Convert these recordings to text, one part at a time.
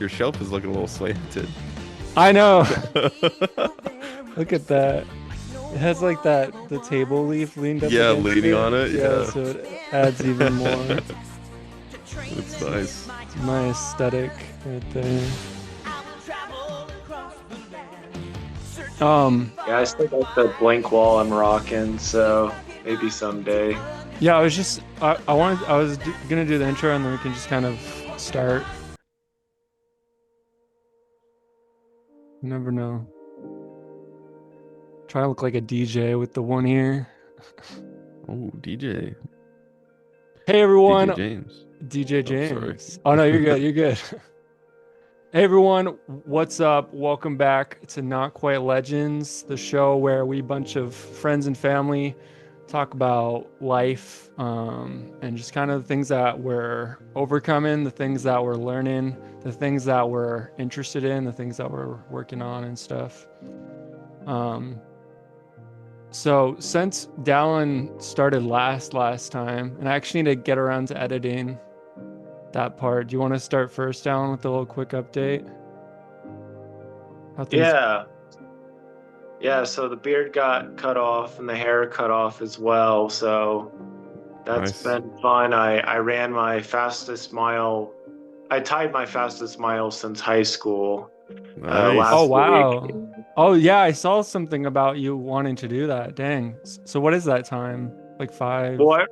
Your shelf is looking a little slanted. I know. Look at that. It has like the table leaf leaned up Yeah, against leaning on it. it. Yeah, Yeah. so it adds even more. It's nice. It's my aesthetic right there. Um, Yeah, I still got the blank wall I'm rocking, so maybe someday. yeah, I was gonna do the intro and then we can just kind of start. You never know. Try to look like a DJ with the one ear. Oh, DJ. Hey DJ everyone, James. DJ Oh, sorry. James. Oh no, you're good. You're good. Hey everyone, what's up? Welcome back to Not Quite Legends, the show where we bunch of friends and family talk about life, and just kind of the things that we're overcoming, the things that we're learning, the things that we're interested in, the things that we're working on and stuff. Um, so since Dallin started last time, and I actually need to get around to editing that part. Do you want to start first, Dallin, with a little quick update? How things? Yeah, yeah, so the beard got cut off and the hair cut off as well. So that's Nice. been fun. I ran my fastest mile. I tied my fastest mile since high school Oh Nice. last week. wow. Oh yeah, I saw something about you wanting to do that. Dang. So what is that time? Like Well,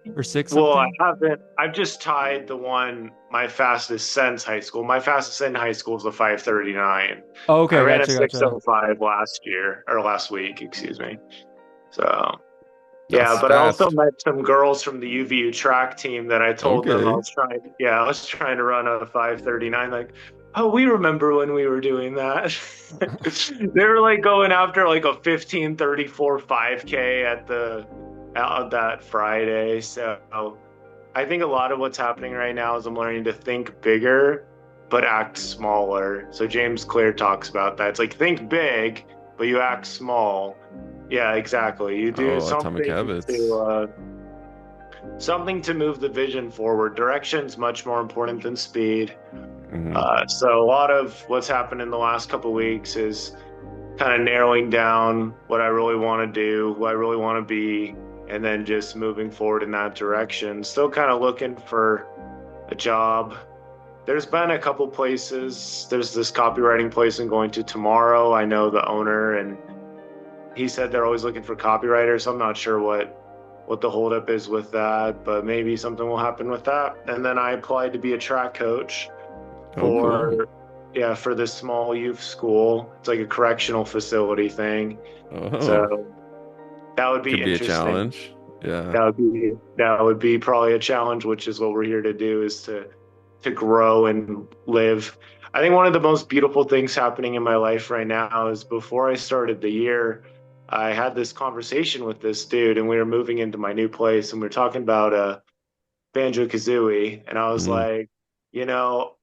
5 or 6 Well, I something? haven't. I've just tied the one my fastest since high school. My fastest in high school is a 5:39. Oh, I okay, ran a gotcha, gotcha. 6:05 last year or last week, excuse me. So yeah, That's but I also fast. met some girls from the UVU track team that I told them I Okay. was trying. Yeah, I was trying to run a 5:39. Like, oh, we remember when we were doing that. They were like going after like a 15:34 5K at the out that Friday. So I think a lot of what's happening right now is I'm learning to think bigger, but act smaller. So James Clear talks about that. It's like think big, but you act small. Yeah, exactly. You do Oh, Atomic Habits. something to move the vision forward. Direction's much more important than speed. Hmm. So a lot of what's happened in the last couple of weeks is kind of narrowing down what I really want to do, who I really want to be, and then just moving forward in that direction. Still kind of looking for a job. There's been a couple places. There's this copywriting place I'm going to tomorrow. I know the owner, and he said they're always looking for copywriters. So I'm not sure what the holdup is with that, but maybe something will happen with that. And then I applied to be a track coach Oh, cool. for yeah, for this small youth school. It's like a correctional facility thing. Oh, So that would be could be a interesting. challenge. Yeah. That would be probably a challenge, which is what we're here to do, is to grow and live. I think one of the most beautiful things happening in my life right now is before I started the year, I had this conversation with this dude, and we were moving into my new place, and we were talking about Banjo-Kazooie, and I was Mm. like, you know,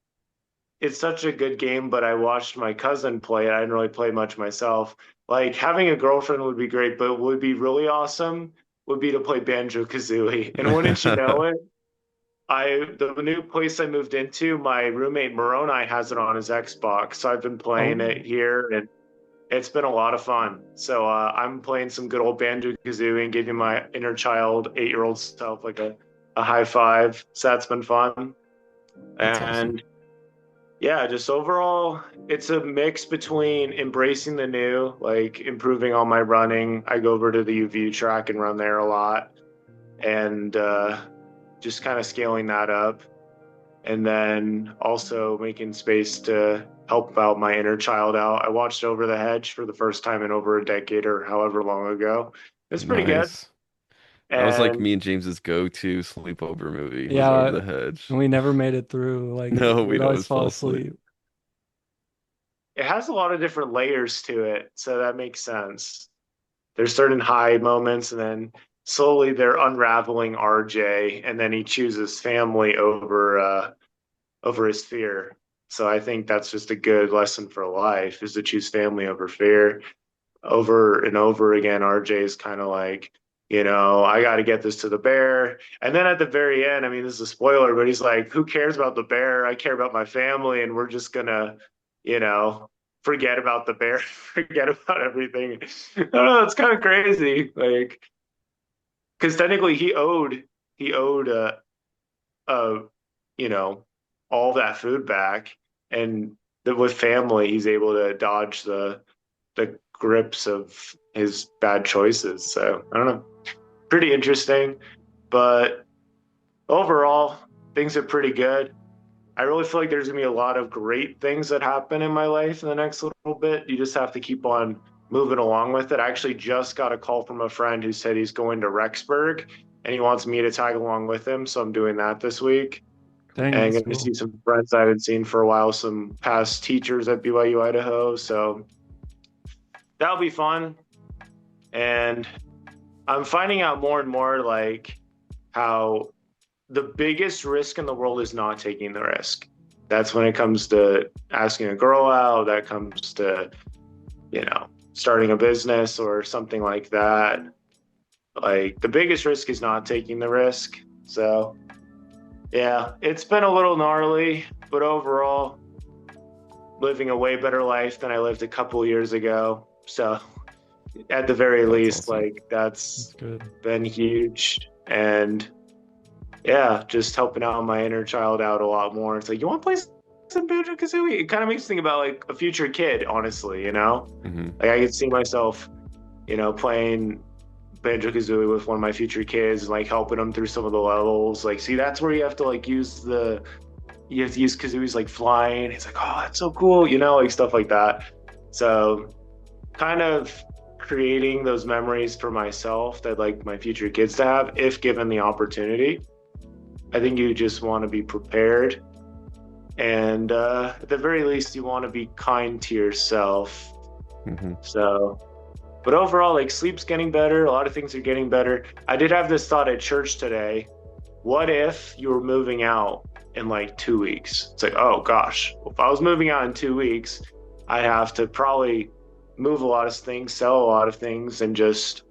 it's such a good game, but I watched my cousin play it. I didn't really play much myself. Like having a girlfriend would be great, but would be really awesome would be to play Banjo-Kazooie. And wouldn't you know it, the new place I moved into, my roommate Moroni has it on his Xbox, so I've been playing Oh, it here, and it's been a lot of fun. So I'm playing some good old Banjo-Kazooie and giving my inner child 8-year-old self like a high five. So that's been fun. That's awesome. And yeah, just overall, it's a mix between embracing the new, like improving on my running. I go over to the UV track and run there a lot, and just kind of scaling that up. And then also making space to help out my inner child out. I watched Over the Hedge for the first time in over a decade or however long ago. It's pretty good. Nice. That was like And me and James's go-to sleepover movie was Over yeah. the Hedge. And we never made it through. Like No, we'd we'd always always fall fall asleep. asleep. it has a lot of different layers to it. So that makes sense. There's certain high moments, and then slowly they're unraveling RJ, and then he chooses family over his fear. So I think that's just a good lesson for life, is to choose family over fear. Over and over again, RJ is kind of like I got to get this to the bear. And then at the very end, I mean, this is a spoiler, but he's like, who cares about the bear? I care about my family, and we're just gonna, you know, forget about the bear, forget about everything. I don't know, it's kind of crazy. Like, because technically he owed uh you know all that food back, and with family he's able to dodge the grips of his bad choices. So I don't know, pretty interesting. But overall, things are pretty good. I really feel like there's gonna be a lot of great things that happen in my life in the next little bit. You just have to keep on moving along with it. I actually just got a call from a friend who said he's going to Rexburg and he wants me to tag along with him. So I'm doing that this week. Dang, And I'm that's going to cool. see some friends I haven't seen for a while, some past teachers at BYU Idaho. So that'll be fun. And I'm finding out more and more like how the biggest risk in the world is not taking the risk. That's when it comes to asking a girl out, that comes to, starting a business or something like that. Like the biggest risk is not taking the risk. So yeah, it's been a little gnarly, but overall, living a way better life than I lived a couple years ago. So at the very least, awesome. like that's good. been huge. And yeah, just helping out my inner child out a lot more. It's like, you want to play some Banjo-Kazooie? It kind of makes me think about like a future kid, honestly, Like I could see myself, playing Banjo-Kazooie with one of my future kids and like helping them through some of the levels. Like, see, that's where you have to like you have to use Kazooie's like flying. It's like, oh, that's so cool, like stuff like that. So kind of creating those memories for myself that like my future kids to have if given the opportunity. I think you just want to be prepared. And at the very least, you want to be kind to yourself. So, but overall, like sleep's getting better. A lot of things are getting better. I did have this thought at church today. What if you were moving out in like 2 weeks? It's like, oh gosh, if I was moving out in 2 weeks, I'd have to probably move a lot of things, sell a lot of things, and just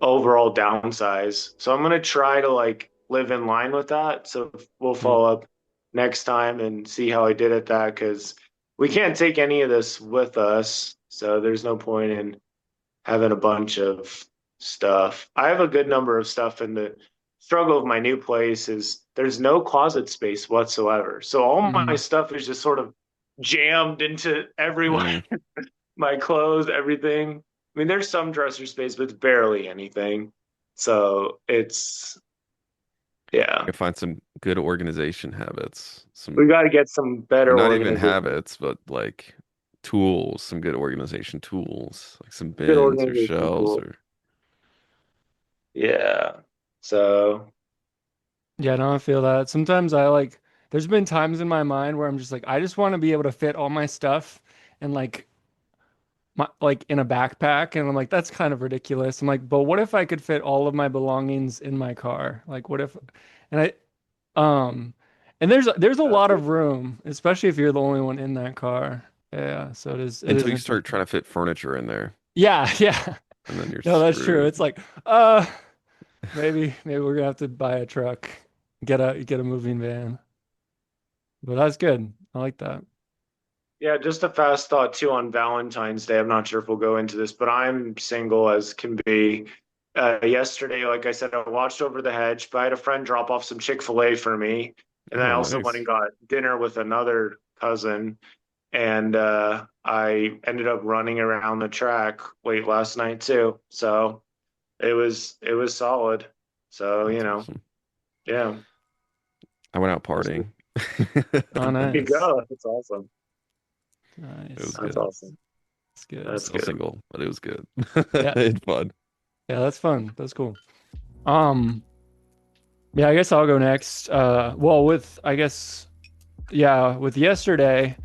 overall downsize. So I'm going to try to like live in line with that. So we'll follow up next time and see how I did at that, because we can't take any of this with us. So there's no point in having a bunch of stuff. I have a good number of stuff, and the struggle of my new place is there's no closet space whatsoever. So all my stuff is just sort of jammed into everywhere. My clothes, everything. I mean, there's some dresser space, but it's barely anything. So it's, yeah. You find some good organization habits. We got to get some better Not even organization. habits, but like tools, some good organization tools, like some Good bins or organization shelves tool. or. Yeah. So. Yeah, no, I feel that. Sometimes there's been times in my mind where I'm just like, I just want to be able to fit all my stuff and like in a backpack, and I'm like, that's kind of ridiculous. I'm like, but what if I could fit all of my belongings in my car? Like, what if, and um, and there's a lot of room, especially if you're the only one in that car. Yeah, so it is Until you start interesting. trying to fit furniture in there, Yeah, yeah. and then you're No, that's true. screwed. It's like, maybe we're gonna have to buy a truck, get a moving van. But that's good. I like that. Yeah, just a fast thought too on Valentine's Day. I'm not sure if we'll go into this, but I'm single as can be. Yesterday, like I said, I watched over the hedge, but I had a friend drop off some Chick-fil-A for me. And then I Oh, also went and nice. got dinner with another cousin. And I ended up running around the track late last night too. So it was solid. So, That's awesome. yeah. I went out There partying. Oh, you nice. go. That's awesome. It was Nice. That's good. awesome. That's good. That's Still good. single, but it was good. Yeah. It's fun. Yeah, that's fun. That's cool. Um, yeah, I guess I'll go next. Well, with yesterday,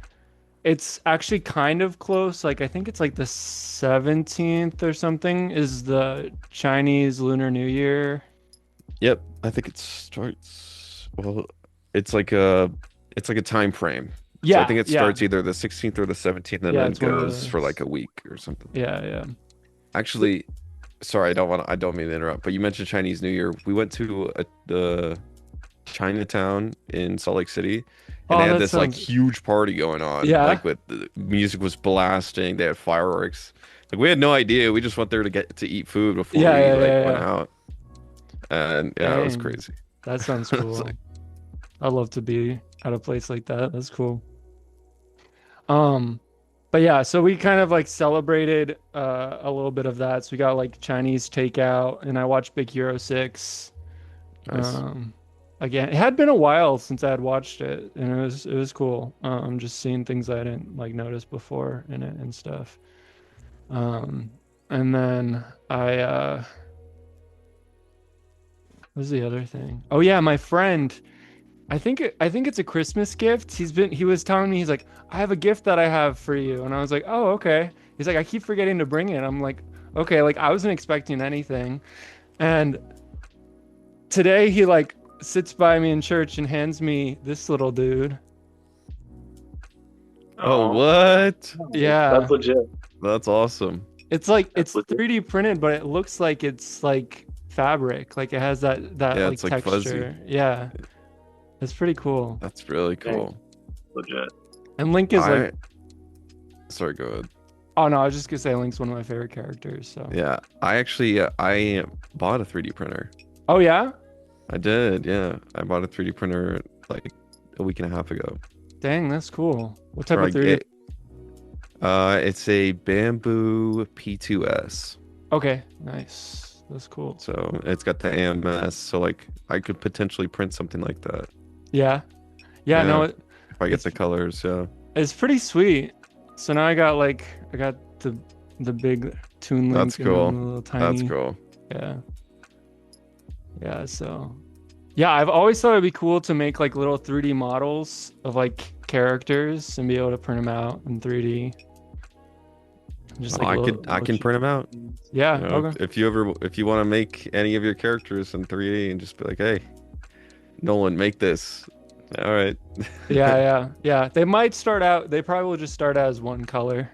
it's actually kind of close. Like I think it's like the 17th or something is the Chinese Lunar New Year. Yep, I think it starts. Well, it's like a it's like a time frame. So I Yeah, think it yeah. starts either the 16th or the 17th and Yeah, then it's one of goes for those. like a week or something. Yeah, yeah. Actually, Sorry, I don't mean to interrupt, but you mentioned Chinese New Year. We went to the Chinatown in Salt Lake City, and they Oh, had that this like sounds. huge party going on. Yeah. Like with the music was blasting, they had fireworks. Like we had no idea. We just went there to get to eat food before Yeah, we yeah, like yeah, went yeah. out. And yeah, it was Dang. crazy. That sounds It's cool. like, I'd love to be at a place like that. That's cool. Um, but yeah, so we kind of like celebrated a little bit of that. So we got like Chinese takeout, and I watched Big Hero 6. nice. Um, again, it had been a while since I had watched it, and it was cool. Just seeing things I didn't like notice before in it and stuff. Um, and then what was the other thing? Oh yeah, my friend. I think it's a Christmas gift. He was telling me, he's like, I have a gift that I have for you, and I was like, oh, okay. He's like, I keep forgetting to bring it. I'm like, okay, like I wasn't expecting anything. And today he like sits by me in church and hands me this little dude. Oh, Oh, what? Yeah. that's legit. That's awesome. It's like That's it's legit. 3D printed, but it looks like it's like fabric. Like it has that Yeah, like it's like fuzzy. texture. Yeah. It's pretty cool. That's really Dang, cool. legit. And Link is like, I sorry, go ahead. oh no, I was just gonna say Link's one of my favorite characters. So. Yeah, I actually I bought a 3D printer. Oh yeah? I did, yeah. I bought a 3D printer like a week and a half ago. Dang, that's cool. What type Or of 3D? it's a Bamboo P2S. Okay, nice. That's cool. So it's got the AMS. So like I could potentially print something like that. Yeah. Yeah, no, Yeah, if I get it's the colors, yeah. it's pretty sweet. So now I got the big Toon Link That's and then cool. the little That's tiny. cool. Yeah. Yeah, so yeah, I've always thought it'd be cool to make like little 3D models of like characters and be able to print them out in 3D. Just Well, like I can print them out. Yeah, You know, okay. if you want to make any of your characters in 3D and just be like, hey, Nolan, make this. All right. Yeah. They might start out, they probably will just start out as one color.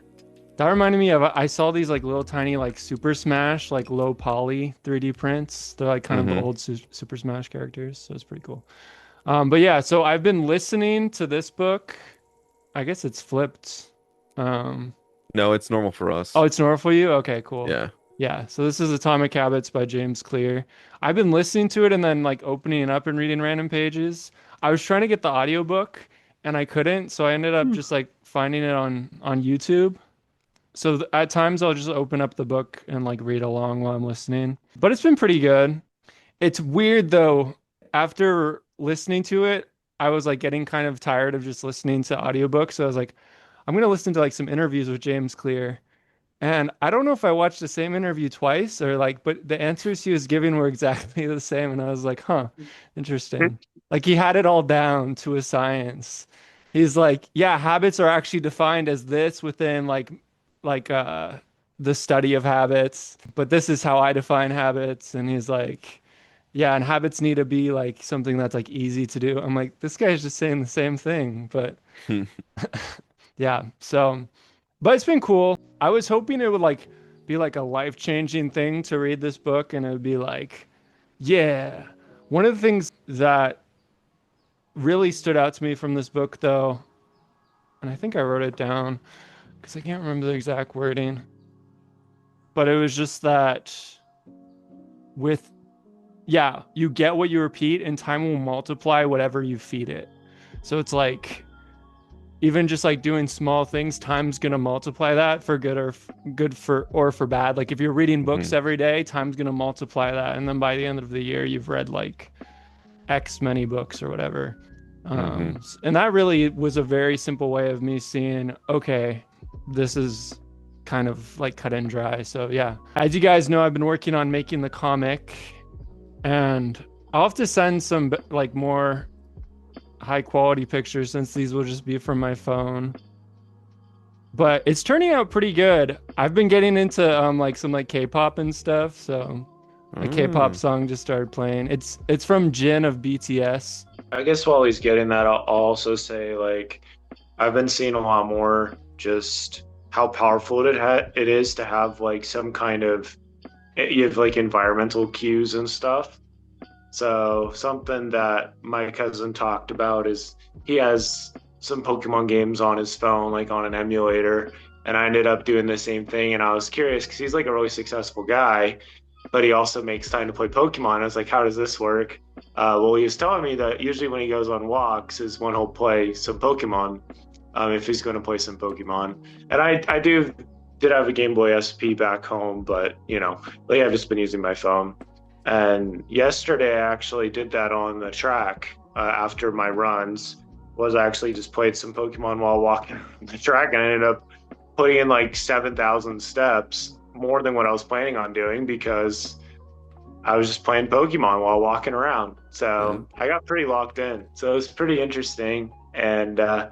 That reminded me of, I saw these like little tiny like Super Smash, like low poly 3D prints. They're like kind of the hmm old Super Smash characters, so it's pretty cool. But yeah, so I've been listening to this book. I guess it's flipped. Um, No, it's normal for us. oh, it's normal for you? Okay, cool. Yeah. Yeah, so this is Atomic Habits by James Clear. I've been listening to it and then like opening it up and reading random pages. I was trying to get the audiobook and I couldn't, so I ended up just like finding it on YouTube. So at times I'll just open up the book and like read along while I'm listening. But it's been pretty good. It's weird though. After listening to it, I was like getting kind of tired of just listening to audiobooks. So I was like, I'm gonna listen to like some interviews with James Clear. And I don't know if I watched the same interview twice or like, but the answers he was giving were exactly the same. And I was like, huh, interesting. Like he had it all down to a science. He's like, yeah, habits are actually defined as this within like the study of habits, but this is how I define habits. And he's like, yeah, and habits need to be like something that's like easy to do. I'm like, this guy's just saying the same thing, but yeah. So, but it's been cool. I was hoping it would like be like a life-changing thing to read this book and it would be like, yeah. One of the things that really stood out to me from this book though, and I think I wrote it down because I can't remember the exact wording, but it was just that with, yeah, you get what you repeat and time will multiply whatever you feed it. So it's like, even just like doing small things, time's gonna multiply that for good or good for bad. Like if you're reading books hmm every day, time's gonna multiply that, and then by the end of the year, you've read like X many books or whatever. hmm And that really was a very simple way of me seeing, okay, this is kind of like cut and dry. So yeah, as you guys know, I've been working on making the comic, and I'll have to send some like more high quality pictures since these will just be from my phone. But it's turning out pretty good. I've been getting into like some like K-pop and stuff, so a K-pop Mm. song just started playing. It's from Jin of BTS. I guess while he's getting that, I'll also say like I've been seeing a lot more just how powerful it is to have like some kind of you have like environmental cues and stuff. So something that my cousin talked about is he has some Pokemon games on his phone, like on an emulator, and I ended up doing the same thing. And I was curious because he's like a really successful guy, but he also makes time to play Pokemon. I was like, how does this work? Well, he was telling me that usually when he goes on walks is when he'll play some Pokemon, if he's going to play some Pokemon. And I did have a Game Boy SP back home, but like I've just been using my phone. And yesterday I actually did that on the track after my runs. Was actually just played some Pokemon while walking the track, and I ended up putting in like 7,000 steps, more than what I was planning on doing because I was just playing Pokemon while walking around. Yeah. So I got pretty locked in. So it was pretty interesting. And I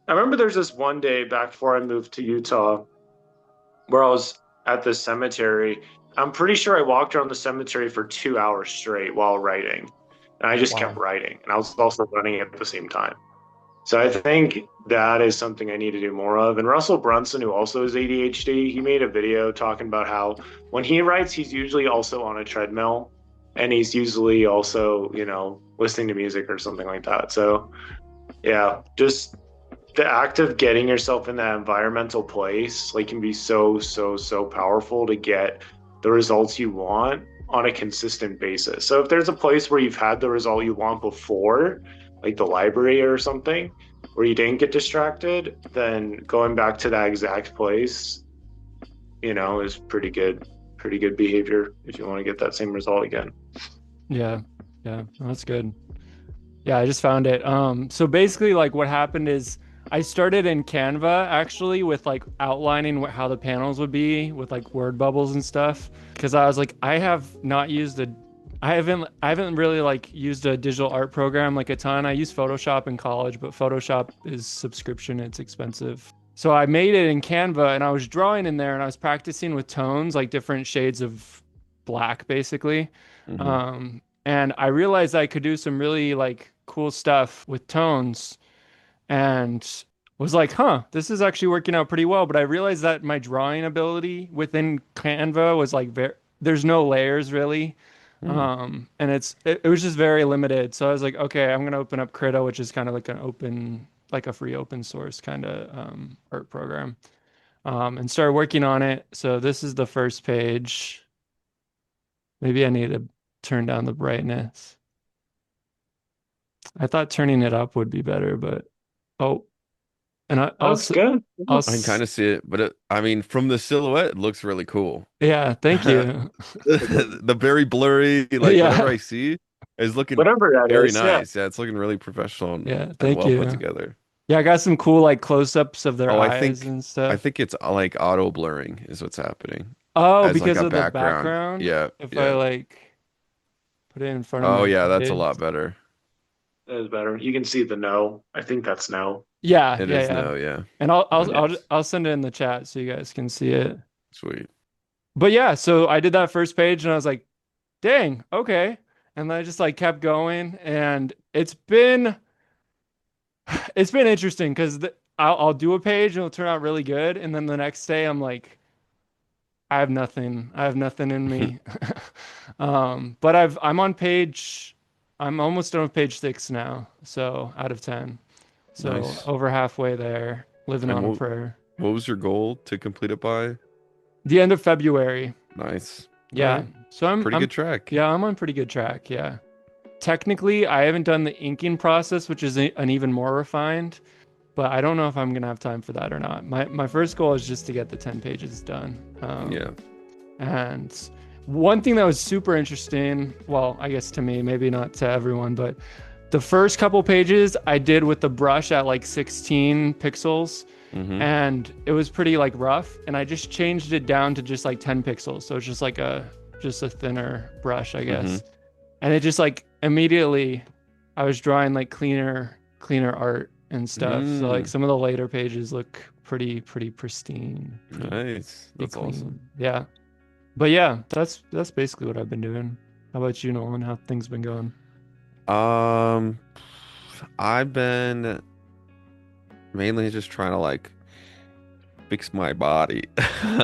remember there's this one day back before I moved to Utah where I was at the cemetery. I'm pretty sure I walked around the cemetery for 2 hours straight while writing. And I just kept Wow. writing. And I was also running at the same time. So I think that is something I need to do more of. And Russell Brunson, who also has ADHD, he made a video talking about how when he writes, he's usually also on a treadmill and he's usually also, listening to music or something like that. So yeah, just the act of getting yourself in that environmental place like can be so, so, so powerful to get the results you want on a consistent basis. So if there's a place where you've had the result you want before, like the library or something, where you didn't get distracted, then going back to that exact place, is pretty good behavior if you want to get that same result again. Yeah. Yeah. That's good. Yeah, I just found it. So basically, like what happened is I started in Canva actually with like outlining how the panels would be with like word bubbles and stuff. Because I was like, I haven't really like used a digital art program like a ton. I used Photoshop in college, but Photoshop is subscription, it's expensive. So I made it in Canva and I was drawing in there and I was practicing with tones, like different shades of black, basically. Hmm. And I realized I could do some really like cool stuff with tones and was like, huh, this is actually working out pretty well. But I realized that my drawing ability within Canva was like there's no layers really. Hmm. And it was just very limited. So I was like, okay, I'm gonna open up Krita, which is kind of like like a free open source kind of art program. And started working on it. So this is the first page. Maybe I need to turn down the brightness. I thought turning it up would be better, but oh, and That's good. I'll, I can kind of see it, but I mean, from the silhouette, it looks really cool. yeah, thank you. The very blurry, like whatever Yeah, I see, is looking Whatever that very is, yeah. nice. Yeah, it's looking really professional yeah, and thank well put you. together. Yeah, I got some cool like close-ups of their Oh, eyes and I stuff. think it's like auto blurring is what's happening Oh, as like because a of the background. background. Yeah, If I yeah. like put it in front of Oh, my yeah, that's a face. lot better. That is better. You can see the no. I think that's no. Yeah, It yeah, is yeah. no, yeah. And Nice. I'll send it in the chat so you guys can see it. Sweet. But yeah, so I did that first page and I was like, dang, okay. And then I just like kept going and it's been interesting because I'll do a page and it'll turn out really good, and then the next day I'm like, I have nothing. I have nothing in me. But I'm almost done with page 6 now, so out of 10, so Nice. over halfway there, living And on a prayer. what was your goal to complete it by? The end of February. Nice. All Yeah. right. So Pretty good track. yeah, I'm on pretty good track. Yeah. Technically, I haven't done the inking process, which is an even more refined, but I don't know if I'm gonna have time for that or not. My first goal is just to get the 10 pages done. Yeah. And one thing that was super interesting, well, I guess to me, maybe not to everyone, but the first couple pages I did with the brush at like 16 pixels, Mm-hmm. and it was pretty like rough, and I just changed it down to just like 10 pixels. So it's just like just a thinner brush, I Mm-hmm. guess. And it just like immediately I was drawing like cleaner art and stuff. So like Mm. some of the later pages look pretty pristine, Nice. pretty That's clean. awesome. Yeah. But yeah, that's basically what I've been doing. How about you, Nolan? How things been going? Um, I've been mainly just trying to like fix my body.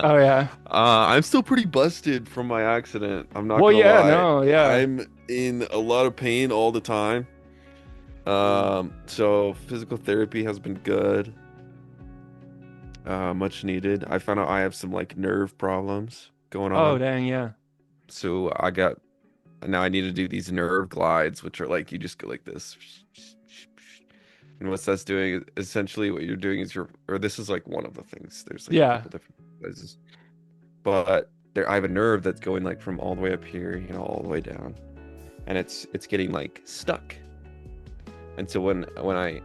Oh yeah. I'm still pretty busted from my accident. I'm not Well, gonna yeah, lie. no, yeah. I'm in a lot of pain all the time. So physical therapy has been good. Much needed. I found out I have some like nerve problems going Oh on. dang, yeah. So now I need to do these nerve glides, which are like you just go like this. And what that's doing, essentially what you're doing is or this is like one of the things. There's like a Yeah. couple different places. But I have a nerve that's going like from all the way up here, all the way down. And it's getting like stuck. And so when I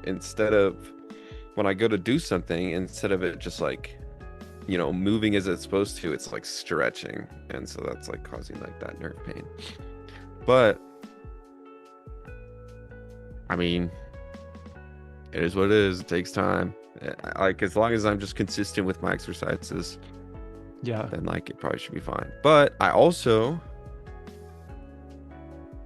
go to do something, instead of it just like, moving as it's supposed to, it's like stretching. And so that's like causing like that nerve pain. But I mean, it is what it is. It takes time. Like as long as I'm just consistent with my exercises, Yeah. then like it probably should be fine. But I also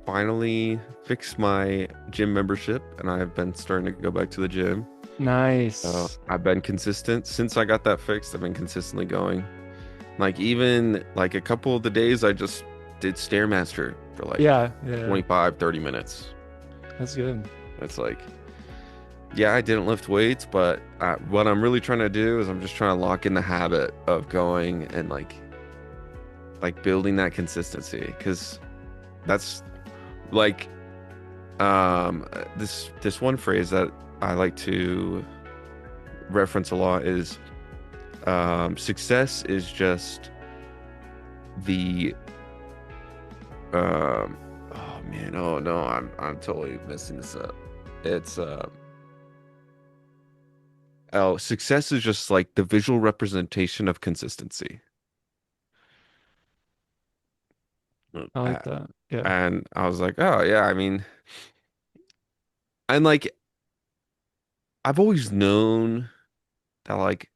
finally fixed my gym membership and I've been starting to go back to the gym. Nice. So I've been consistent since I got that fixed. I've been consistently going. Like even like a couple of the days I just did Stairmaster for like Yeah. 25, 30 minutes. That's good. It's like, yeah, I didn't lift weights, but what I'm really trying to do is I'm just trying to lock in the habit of going and like building that consistency, because that's like this one phrase that I like to reference a lot is success is just the oh man, oh no, I'm totally messing this up. It's success is just like the visual representation of consistency. I like Uh, that. Yeah. And I was like, oh yeah, I mean, and like I've always known that like,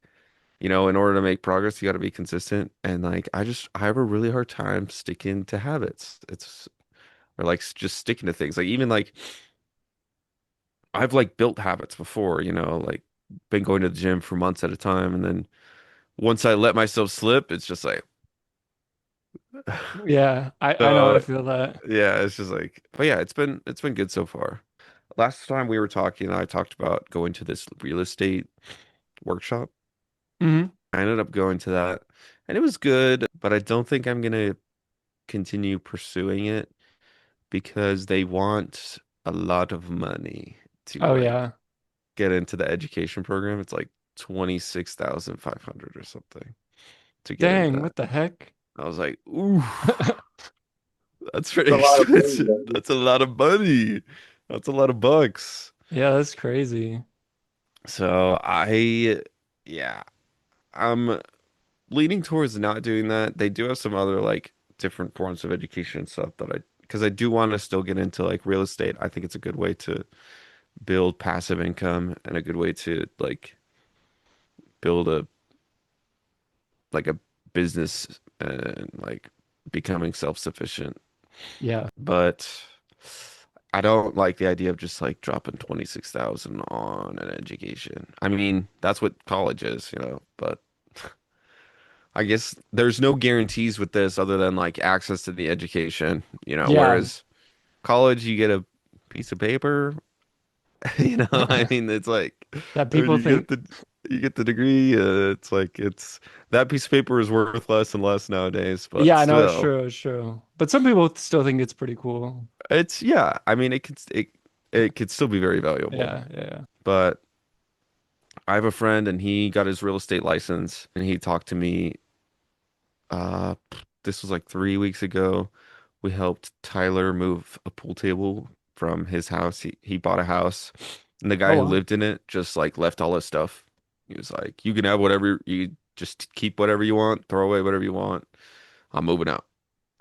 in order to make progress, you got to be consistent. And like I have a really hard time sticking to habits. It's or like just sticking to things. Like even like I've like built habits before, like been going to the gym for months at a time, and then once I let myself slip, it's just like Yeah. I know how to so feel that. yeah, it's just like, but yeah, it's been good so far. Last time we were talking, I talked about going to this real estate workshop. Hmm. I ended up going to that and it was good, but I don't think I'm gonna continue pursuing it because they want a lot of money to Oh like yeah. get into the education program. It's like 26,500 or something to get into Dang, that. what the heck? I was like, ooh, that's pretty It's a lot of money, expensive. though. That's a lot of money. That's a lot of bucks. Yeah, that's crazy. So yeah, I'm leaning towards not doing that. They do have some other like different forms of education and stuff because I do want to still get into like real estate. I think it's a good way to build passive income and a good way to like build a business and like becoming self-sufficient. Yeah. But I don't like the idea of just like dropping 26,000 on an education. I mean, that's what college is, but I guess there's no guarantees with this other than like access to the education, Yeah. whereas college you get a piece of paper, I mean it's like That I mean people think, you get the degree, it's like it's that piece of paper is worth less and less nowadays, but yeah, I know it's still. true, it's true. But some people still think it's pretty cool. It's yeah, I mean it could still be very valuable. Yeah. But I have a friend and he got his real estate license and he talked to me uh this was like 3 weeks ago. We helped Tyler move a pool table from his house. He bought a house and the Oh guy who wow. lived in it just like left all his stuff. He was like, you can have whatever you just keep whatever you want, throw away whatever you want. I'm moving out,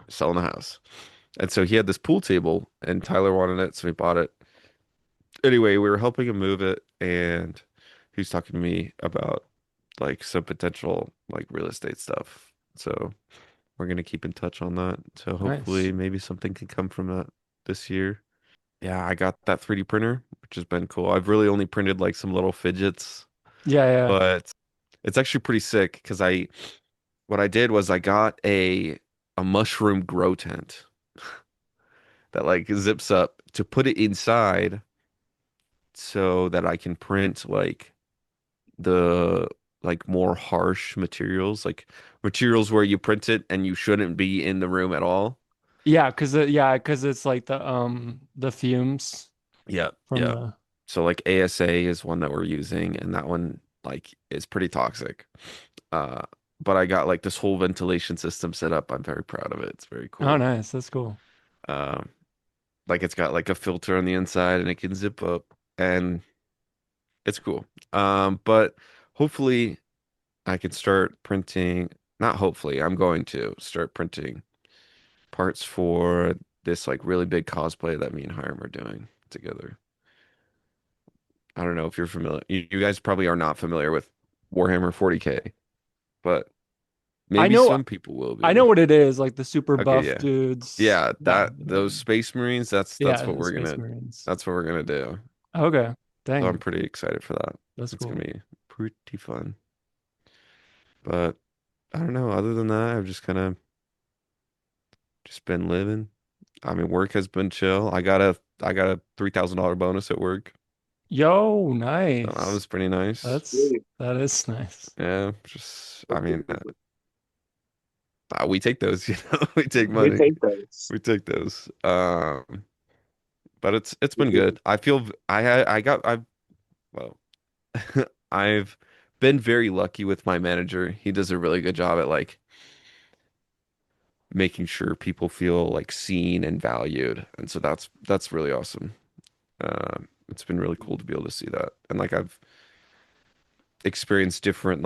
selling the house. And so he had this pool table and Tyler wanted it, so he bought it. Anyway, we were helping him move it, and he was talking to me about like some potential like real estate stuff. So we're gonna keep in touch on that. So Nice. hopefully maybe something can come from that this year. Yeah, I got that 3D printer, which has been cool. I've really only printed like some little fidgets, Yeah. but It's actually pretty sick because I what I did was I got a mushroom grow tent that like zips up to put it inside so that I can print like the like more harsh materials, like materials where you print it and you shouldn't be in the room at all. Yeah, because it's like the fumes Yeah, from yeah. the So like ASA is one that we're using, and that one like is pretty toxic. Uh, but I got like this whole ventilation system set up. I'm very proud of it. It's very Oh, cool. nice. That's cool. Um, like it's got like a filter on the inside, and it can zip up, and it's cool. But hopefully I can start printing. Not hopefully, I'm going to start printing parts for this like really big cosplay that me and Hiram are doing together. I don't know if you're familiar. You guys probably are not familiar with Warhammer 40K, but I maybe know some people will I know be. what it is, like the super Okay, buff yeah. dudes. Yeah, Yeah, that yeah. those Space Marines, Yeah, the Space Marines. that's what we're gonna do. Okay. So I'm Dang, pretty excited for that. that's It's gonna cool. be pretty fun. But I don't know, other than that, I've just kind of just been living. I mean, work has been chill. I got a $3,000 bonus at work. Yo, So that nice. was pretty nice. That is nice. Yeah, just I mean, we take those, we take We money. take those. We take those. But it's been good. I feel I got I've well, I've been very lucky with my manager. He does a really good job at like making sure people feel like seen and valued. And so that's really awesome. It's been really cool to be able to see that. And like I've experienced different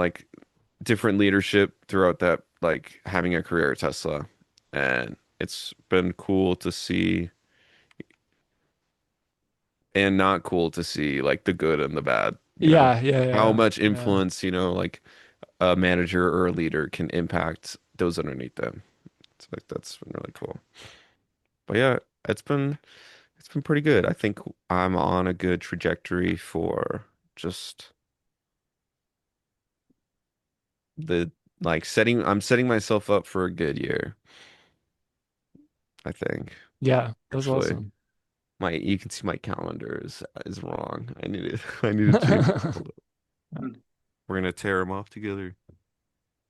leadership throughout that like having a career at Tesla. And it's been cool to see and not cool to see like the good and the bad, Yeah, yeah, how yeah, much yeah. influence, like a manager or a leader can impact those underneath them. It's like that's been really cool. But yeah, it's been pretty good. I think I'm on a good trajectory for just the like I'm setting myself up for a good year, I think. Yeah, that's Actually, awesome. my you can see my calendar is wrong. I need to I need to change it. Hold up. We're gonna tear them off together.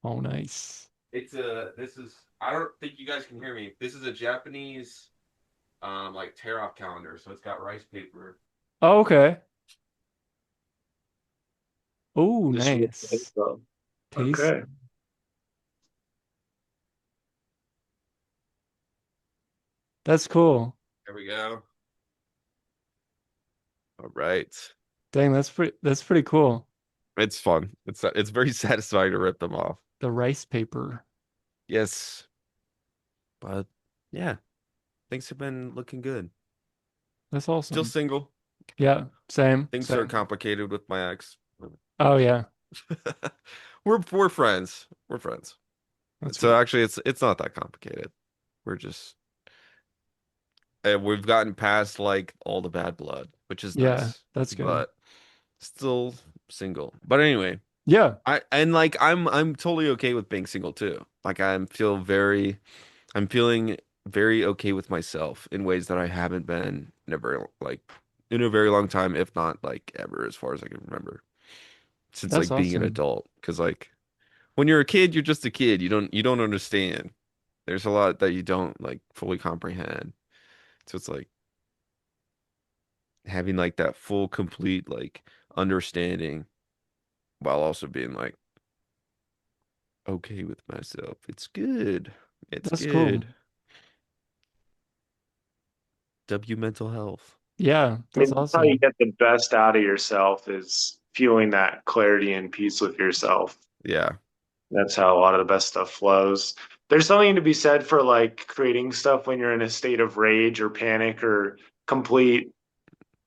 Oh, nice. It's a this is I don't think you guys can hear me. This is a Japanese like tear off calendar, so it's got rice paper. Oh, okay. Oh, Just nice. Taste. okay. That's cool. There we go. All right. Dang, that's pretty cool. It's fun. It's very satisfying to rip them off. The rice paper. Yes, but yeah, things have been looking good. That's Still awesome. single. Yeah, same, Things are same. complicated with my ex. Oh yeah, We're friends. We're friends. that's So good. actually, it's not that complicated. We're just we've gotten past like all the bad blood, which is Yeah, nice, that's good. but still single. But anyway, Yeah, like I'm totally okay with being single too. Like I'm feeling very okay with myself in ways that I haven't been in a very long time, if not like ever, as far as I can remember, since that's like being an awesome. adult. Because like when you're a kid, you're just a kid. You don't understand. There's a lot that you don't like fully comprehend. So it's like having like that full, complete like understanding while also being like okay with myself. It's good. It's That's cool. good. W mental health. Yeah, I that's mean, that's how you awesome. get the best out of yourself is feeling that clarity and peace with yourself. Yeah. That's how a lot of the best stuff flows. There's something to be said for like creating stuff when you're in a state of rage or panic or complete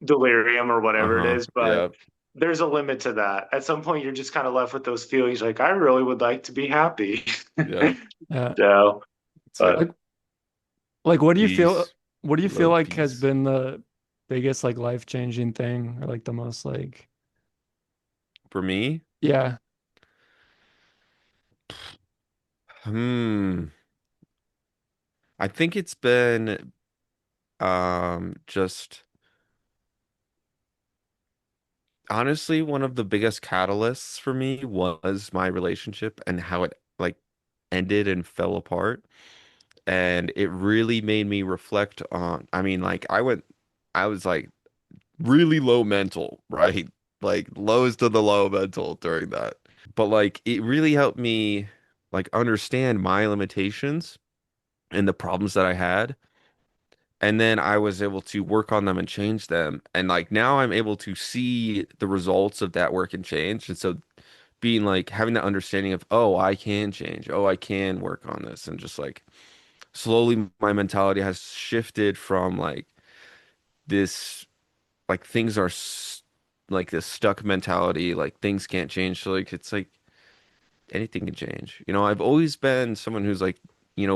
delirium or whatever it Uh-huh. is, but Yeah. there's a limit to that. At some point, you're just kind of left with those feelings like, I really would like to be happy. Yeah. Yeah. So, It's like but Like like what do you feel peace, what do you feel love, like has peace. been the biggest like life-changing thing or like the most like For me, yeah. Hmm. I think it's been just honestly one of the biggest catalysts for me was my relationship and how it like ended and fell apart. And it really made me reflect on, I mean, like I was like really low mental, right? Like lowest of the low mental during that. But like it really helped me like understand my limitations and the problems that I had. And then I was able to work on them and change them. And like now I'm able to see the results of that work and change. And so being like having that understanding of, oh, I can change. Oh, I can work on this. And just like slowly my mentality has shifted from like this, like things are like this stuck mentality, like things can't change. So like it's like anything can change. I've always been someone who's like,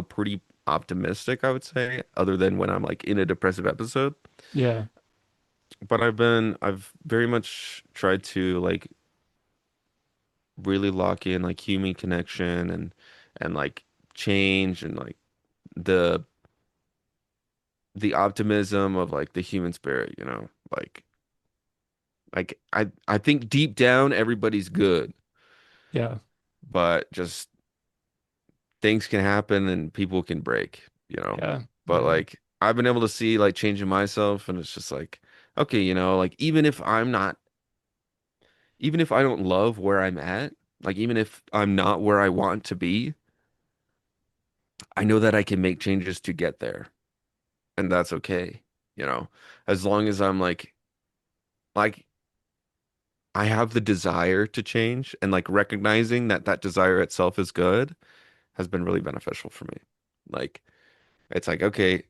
pretty optimistic, I would say, other than when I'm like in a depressive episode. Yeah. But I've very much tried to like really lock in like human connection and like change and like the the optimism of like the human spirit, like I think deep down everybody's good, Yeah. but just things can happen and people can break. Yeah. But Yeah. like I've been able to see like changing myself and it's just like okay, like even if I don't love where I'm at, like even if I'm not where I want to be, I know that I can make changes to get there and that's okay, you know, as long as I'm like I have the desire to change and like recognizing that that desire itself is good has been really beneficial for me. Like it's like, okay,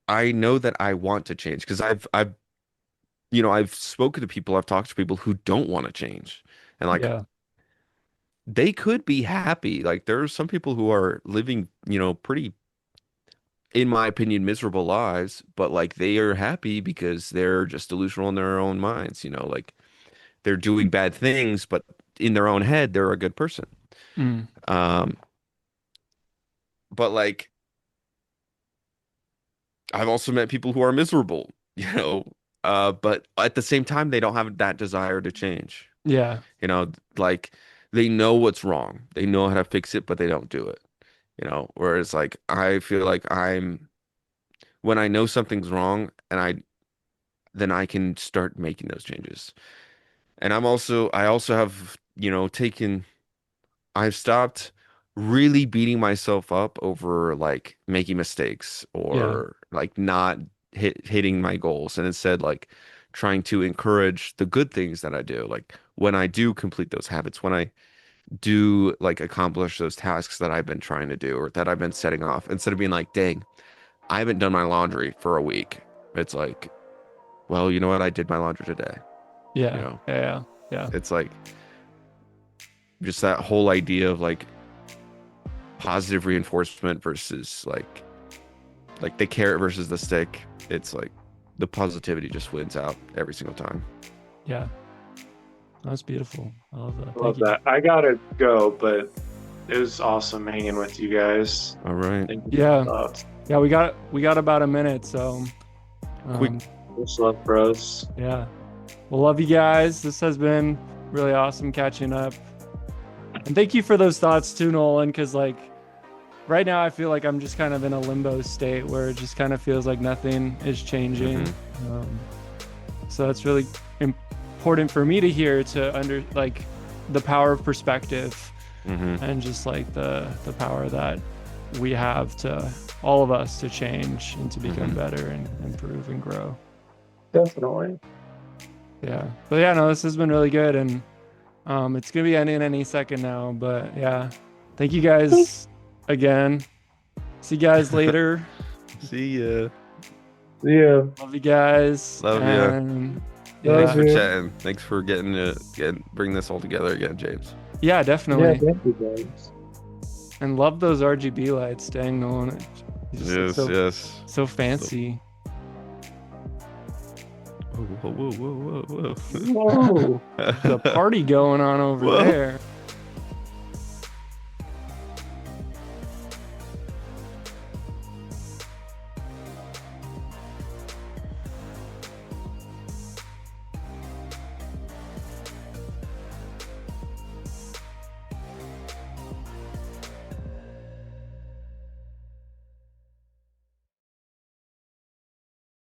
I know that I want to change because I've spoken to people, I've talked to people who don't want to change. And like Yeah. they could be happy. Like there are some people who are living, pretty, in my opinion, miserable lives, but like they are happy because they're just delusional in their own minds, like they're doing bad things, but in their own head, they're a good person. Mm. Um, but like I've also met people who are miserable, but at the same time, they don't have that desire to change. Yeah. Like they know what's wrong, they know how to fix it, but they don't do it. Whereas like I feel like when I know something's wrong and then I can start making those changes. And I also have, I've stopped really beating myself up over like making mistakes Yeah. or like not hitting my goals and instead like trying to encourage the good things that I do. Like when I do complete those habits, when I do like accomplish those tasks that I've been trying to do or that I've been setting off, instead of being like, dang, I haven't done my laundry for a week. It's like, well, you know what? I did my laundry today. You Yeah. know, Yeah. Yeah. it's like just that whole idea of like positive reinforcement versus like the carrot versus the stick. It's like the positivity just wins out every single time. Yeah. That's beautiful. I love that. Love Thank you. that. I gotta go, but it was awesome hanging with you guys. All right. Thank you for Yeah. the thoughts. Yeah. We got about a minute. So, Quick. um, Much love, bros. yeah. Well, love you guys. This has been really awesome catching up. And thank you for those thoughts too, Nolan, because like right now I feel like I'm just kind of in a limbo state where it just kind of feels like nothing is changing. So that's really important for me to hear to like the power of perspective and just like the power that we have to all of us to change and to become better and improve and grow. Definitely. Yeah. But yeah, no, this has been really good and it's gonna be ending any second now, but yeah. Thank you guys again. See you guys later. See ya. Yeah. Love you guys. Love ya. And Thanks for you. chatting. Thanks for bring this all together again, James. yeah, definitely. Thank you, guys. And love those RGB lights. Dang, Nolan. It's just Yes, yes. so fancy. Whoa, whoa, whoa, whoa, whoa, whoa. Whoa. There's a party going on over Whoa. there.